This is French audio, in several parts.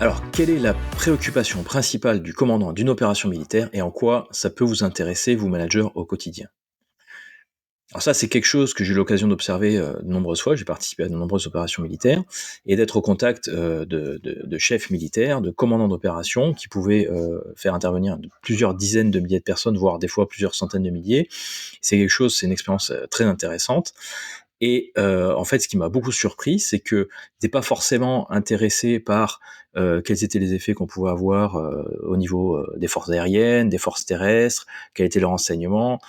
Alors, quelle est la préoccupation principale du commandant d'une opération militaire et en quoi ça peut vous intéresser, vous managers, au quotidien? Alors ça, c'est quelque chose que j'ai eu l'occasion d'observer de nombreuses fois. J'ai participé à de nombreuses opérations militaires et d'être au contact de chefs militaires, de commandants d'opérations qui pouvaient faire intervenir plusieurs dizaines de milliers de personnes, voire des fois plusieurs centaines de milliers. C'est une expérience très intéressante. Et en fait, ce qui m'a beaucoup surpris, c'est que j'étais pas forcément intéressé par quels étaient les effets qu'on pouvait avoir au niveau des forces aériennes, des forces terrestres, quel était leur renseignement.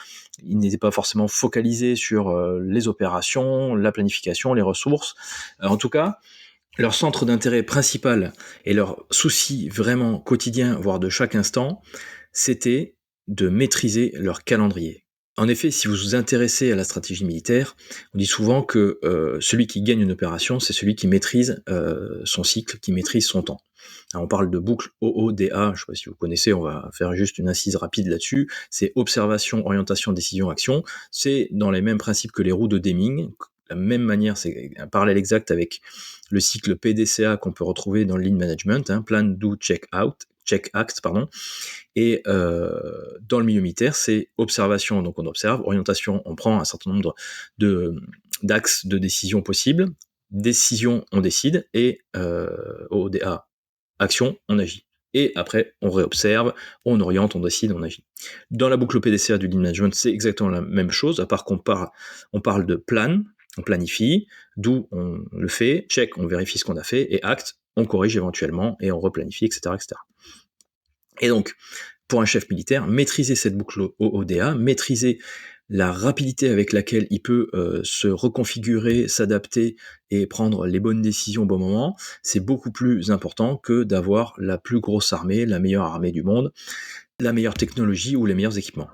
Ils n'étaient pas forcément focalisés sur les opérations, la planification, les ressources. En tout cas, leur centre d'intérêt principal et leur souci vraiment quotidien, voire de chaque instant, c'était de maîtriser leur calendrier. En effet, si vous vous intéressez à la stratégie militaire, on dit souvent que celui qui gagne une opération, c'est celui qui maîtrise son cycle, qui maîtrise son temps. Alors, on parle de boucle OODA, je ne sais pas si vous connaissez, on va faire juste une incise rapide là-dessus. C'est observation, orientation, décision, action. C'est dans les mêmes principes que les roues de Deming. La même manière, c'est un parallèle exact avec le cycle PDCA qu'on peut retrouver dans le Lean Management, Plan, Do, Check, Act, pardon. Et dans le milieu militaire, c'est observation, donc on observe, orientation, on prend un certain nombre d'axes de décision possibles, décision, on décide, et ODA, action, on agit. Et après, on réobserve, on oriente, on décide, on agit. Dans la boucle PDCA du Lean Management, c'est exactement la même chose, à part qu'on parle de plan, on planifie, d'où on le fait, check, on vérifie ce qu'on a fait, et act, on corrige éventuellement, et on replanifie, etc., etc. Et donc, pour un chef militaire, maîtriser cette boucle OODA, maîtriser la rapidité avec laquelle il peut se reconfigurer, s'adapter et prendre les bonnes décisions au bon moment, c'est beaucoup plus important que d'avoir la plus grosse armée, la meilleure armée du monde, la meilleure technologie ou les meilleurs équipements.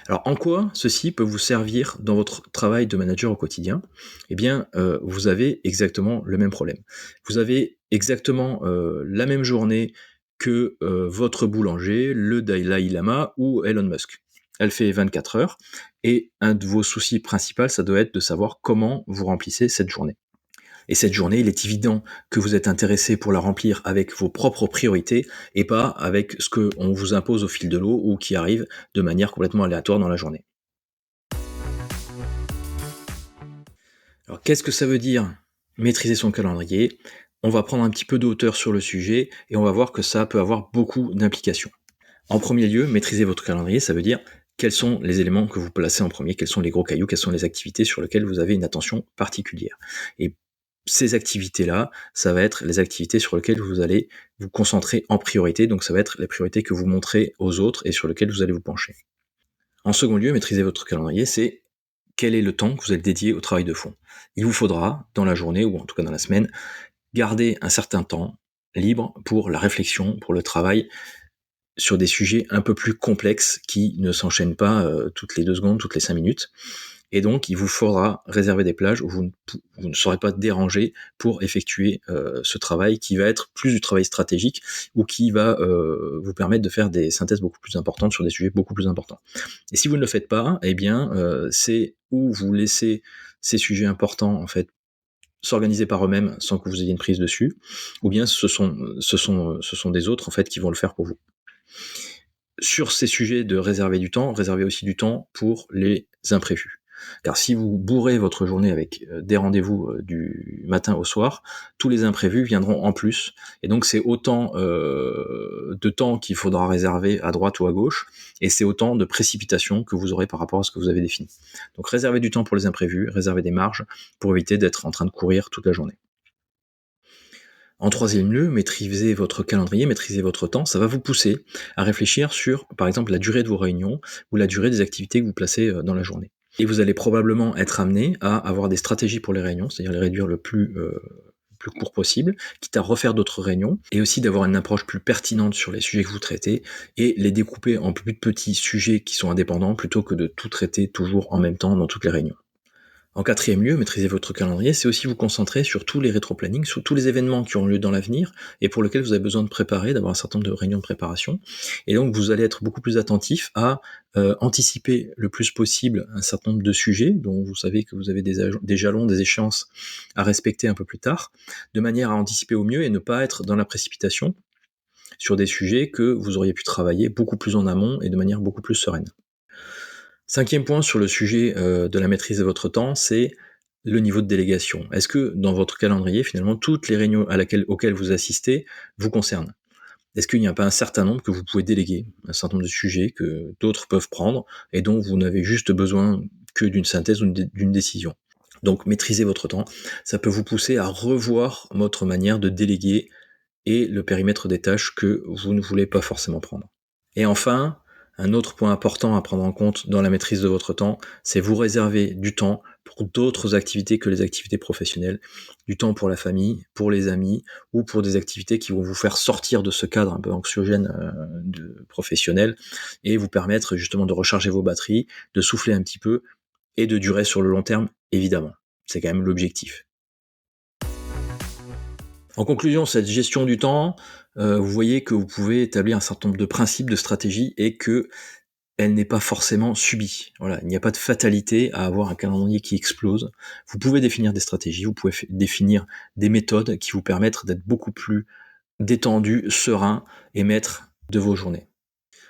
Alors, en quoi ceci peut vous servir dans votre travail de manager au quotidien ? Eh bien, vous avez exactement le même problème. Vous avez exactement la même journée que votre boulanger, le Dalai Lama ou Elon Musk. Elle fait 24 heures, et un de vos soucis principaux, ça doit être de savoir comment vous remplissez cette journée. Et cette journée, il est évident que vous êtes intéressé pour la remplir avec vos propres priorités et pas avec ce qu'on vous impose au fil de l'eau ou qui arrive de manière complètement aléatoire dans la journée. Alors, qu'est-ce que ça veut dire maîtriser son calendrier ? On va prendre un petit peu de hauteur sur le sujet et on va voir que ça peut avoir beaucoup d'implications. En premier lieu, maîtriser votre calendrier, ça veut dire quels sont les éléments que vous placez en premier, quels sont les gros cailloux, quelles sont les activités sur lesquelles vous avez une attention particulière. Et ces activités-là, ça va être les activités sur lesquelles vous allez vous concentrer en priorité, donc ça va être les priorités que vous montrez aux autres et sur lesquelles vous allez vous pencher. En second lieu, maîtriser votre calendrier, c'est quel est le temps que vous allez dédier au travail de fond. Il vous faudra, dans la journée, ou en tout cas dans la semaine, garder un certain temps libre pour la réflexion, pour le travail, sur des sujets un peu plus complexes qui ne s'enchaînent pas toutes les 2 secondes, toutes les 5 minutes. Et donc, il vous faudra réserver des plages où vous ne serez pas dérangé pour effectuer ce travail qui va être plus du travail stratégique ou qui va vous permettre de faire des synthèses beaucoup plus importantes sur des sujets beaucoup plus importants. Et si vous ne le faites pas, eh bien, c'est où vous laissez ces sujets importants, en fait, s'organiser par eux-mêmes sans que vous ayez une prise dessus, ou bien ce sont des autres, en fait, qui vont le faire pour vous. Sur ces sujets de réserver du temps, réservez aussi du temps pour les imprévus. Car si vous bourrez votre journée avec des rendez-vous du matin au soir, tous les imprévus viendront en plus. Et donc c'est autant de temps qu'il faudra réserver à droite ou à gauche, et c'est autant de précipitations que vous aurez par rapport à ce que vous avez défini. Donc réservez du temps pour les imprévus, réservez des marges pour éviter d'être en train de courir toute la journée. En troisième lieu, maîtrisez votre calendrier, maîtrisez votre temps, ça va vous pousser à réfléchir sur, par exemple, la durée de vos réunions ou la durée des activités que vous placez dans la journée. Et vous allez probablement être amené à avoir des stratégies pour les réunions, c'est-à-dire les réduire le plus court possible, quitte à refaire d'autres réunions, et aussi d'avoir une approche plus pertinente sur les sujets que vous traitez, et les découper en plus petits sujets qui sont indépendants, plutôt que de tout traiter toujours en même temps dans toutes les réunions. En quatrième lieu, maîtriser votre calendrier, c'est aussi vous concentrer sur tous les rétro-plannings, sur tous les événements qui auront lieu dans l'avenir et pour lesquels vous avez besoin de préparer, d'avoir un certain nombre de réunions de préparation. Et donc, vous allez être beaucoup plus attentif à anticiper le plus possible un certain nombre de sujets dont vous savez que vous avez des jalons, des échéances à respecter un peu plus tard, de manière à anticiper au mieux et ne pas être dans la précipitation sur des sujets que vous auriez pu travailler beaucoup plus en amont et de manière beaucoup plus sereine. Cinquième point sur le sujet de la maîtrise de votre temps, c'est le niveau de délégation. Est-ce que dans votre calendrier, finalement, toutes les réunions auxquelles vous assistez vous concernent? Est-ce qu'il n'y a pas un certain nombre que vous pouvez déléguer, un certain nombre de sujets que d'autres peuvent prendre et dont vous n'avez juste besoin que d'une synthèse ou d'une décision? Donc maîtriser votre temps, ça peut vous pousser à revoir votre manière de déléguer et le périmètre des tâches que vous ne voulez pas forcément prendre. Et enfin, un autre point important à prendre en compte dans la maîtrise de votre temps, c'est vous réserver du temps pour d'autres activités que les activités professionnelles, du temps pour la famille, pour les amis, ou pour des activités qui vont vous faire sortir de ce cadre un peu anxiogène professionnel, et vous permettre justement de recharger vos batteries, de souffler un petit peu, et de durer sur le long terme, évidemment. C'est quand même l'objectif. En conclusion, cette gestion du temps, vous voyez que vous pouvez établir un certain nombre de principes, de stratégies et que elle n'est pas forcément subie. Voilà, il n'y a pas de fatalité à avoir un calendrier qui explose. Vous pouvez définir des stratégies, vous pouvez définir des méthodes qui vous permettent d'être beaucoup plus détendu, serein et maître de vos journées.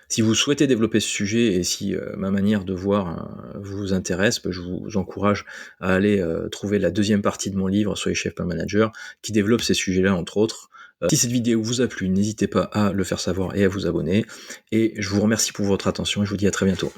Si vous souhaitez développer ce sujet et si ma manière de voir vous intéresse, je vous encourage à aller trouver la deuxième partie de mon livre Soyez chef pas manager qui développe ces sujets-là entre autres. Si cette vidéo vous a plu, n'hésitez pas à le faire savoir et à vous abonner. Et je vous remercie pour votre attention et je vous dis à très bientôt.